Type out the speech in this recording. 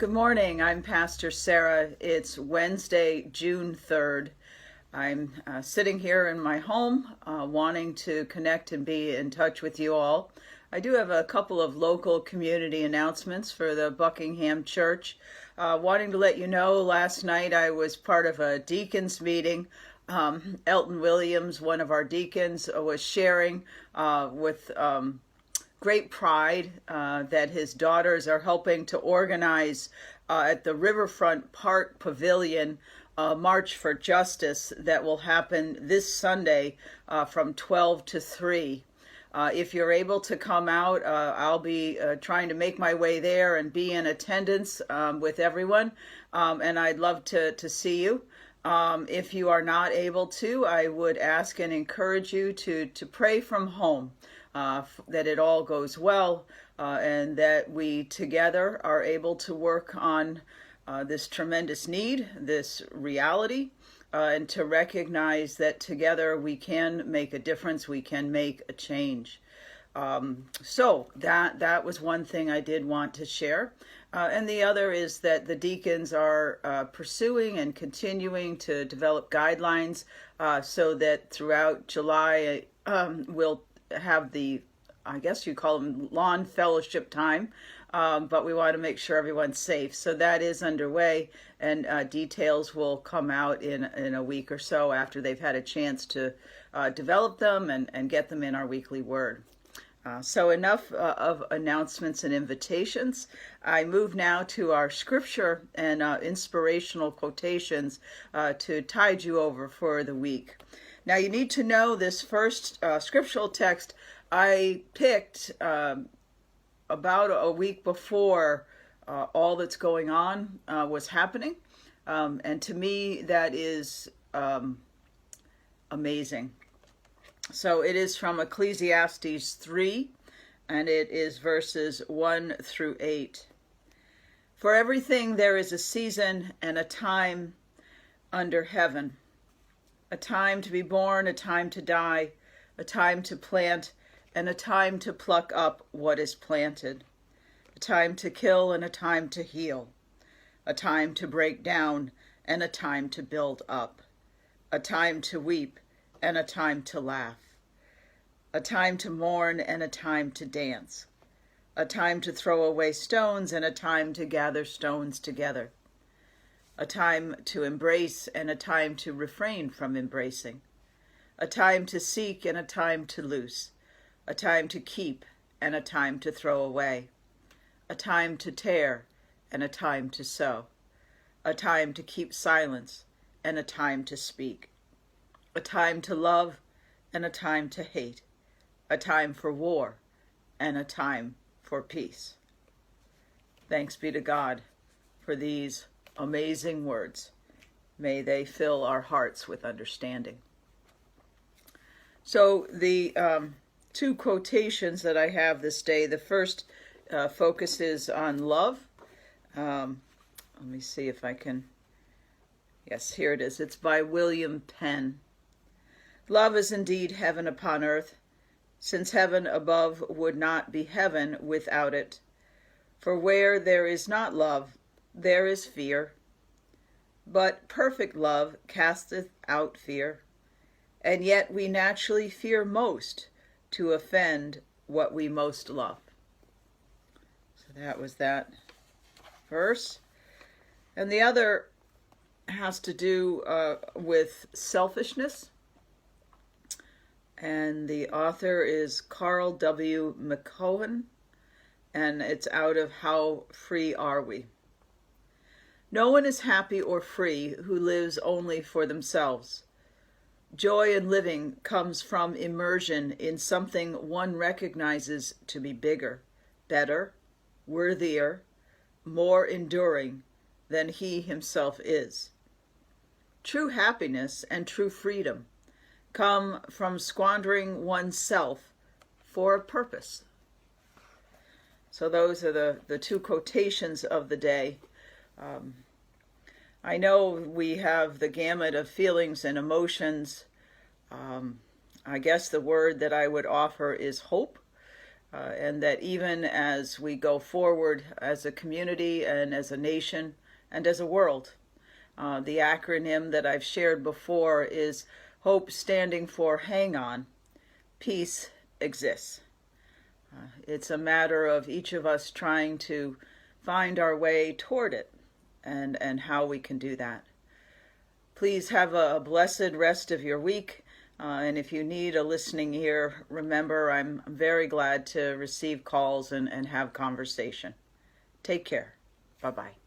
Good morning. I'm Pastor Sarah. It's Wednesday, June 3rd. I'm sitting here in my home wanting to connect and be in touch with you all. I do have a couple of local community announcements for the Buckingham Church. Wanting to let you know, last night I was part of a deacons meeting. Elton Williams, one of our deacons, was sharing with great pride that his daughters are helping to organize at the Riverfront Park Pavilion March for Justice that will happen this Sunday from 12 to 3. If you're able to come out, I'll be trying to make my way there and be in attendance with everyone, and I'd love to see you. If you are not able to, I would ask and encourage you to pray from home. That it all goes well and that we together are able to work on this tremendous need, this reality, and to recognize that together we can make a difference, we can make a change. So that was one thing I did want to share. And the other is that the deacons are pursuing and continuing to develop guidelines so that throughout July we'll have the, I guess you call them lawn fellowship time, but we want to make sure everyone's safe. So that is underway, and details will come out in a week or so after they've had a chance to develop them and get them in our weekly word. So enough of announcements and invitations. I move now to our scripture and inspirational quotations to tide you over for the week. Now you need to know this first scriptural text I picked about a week before all that's going on was happening. And to me, that is amazing. So it is from Ecclesiastes 3, and it is verses 1 through 8. For everything there is a season and a time under heaven. A time to be born, a time to die, a time to plant, and a time to pluck up what is planted. A time to kill and a time to heal. A time to break down and a time to build up. A time to weep and a time to laugh. A time to mourn and a time to dance. A time to throw away stones and a time to gather stones together. A time to embrace and a time to refrain from embracing. A time to seek and a time to loose. A time to keep and a time to throw away. A time to tear and a time to sow. A time to keep silence and a time to speak. A time to love and a time to hate. A time for war and a time for peace. Thanks be to God for these amazing words. May they fill our hearts with understanding. So the two quotations that I have this day, the first focuses on love. Let me see if I can, yes, here it is. It's by William Penn. Love is indeed heaven upon earth, since heaven above would not be heaven without it. For where there is not love, there is fear. But perfect love casteth out fear. And yet we naturally fear most to offend what we most love. So that was that verse. And the other has to do with selfishness. And the author is Carl W. McCohen, and it's out of How Free Are We? No one is happy or free who lives only for themselves. Joy in living comes from immersion in something one recognizes to be bigger, better, worthier, more enduring than he himself is. True happiness and true freedom come from squandering oneself for a purpose. So those are the two quotations of the day. I know we have the gamut of feelings and emotions. I guess the word that I would offer is hope. and that even as we go forward as a community and as a nation and as a world, the acronym that I've shared before is HOPE, standing for hang on, peace exists. It's a matter of each of us trying to find our way toward it and how we can do that. Please have a blessed rest of your week. And if you need a listening ear, remember, I'm very glad to receive calls and have conversation. Take care. Bye-bye.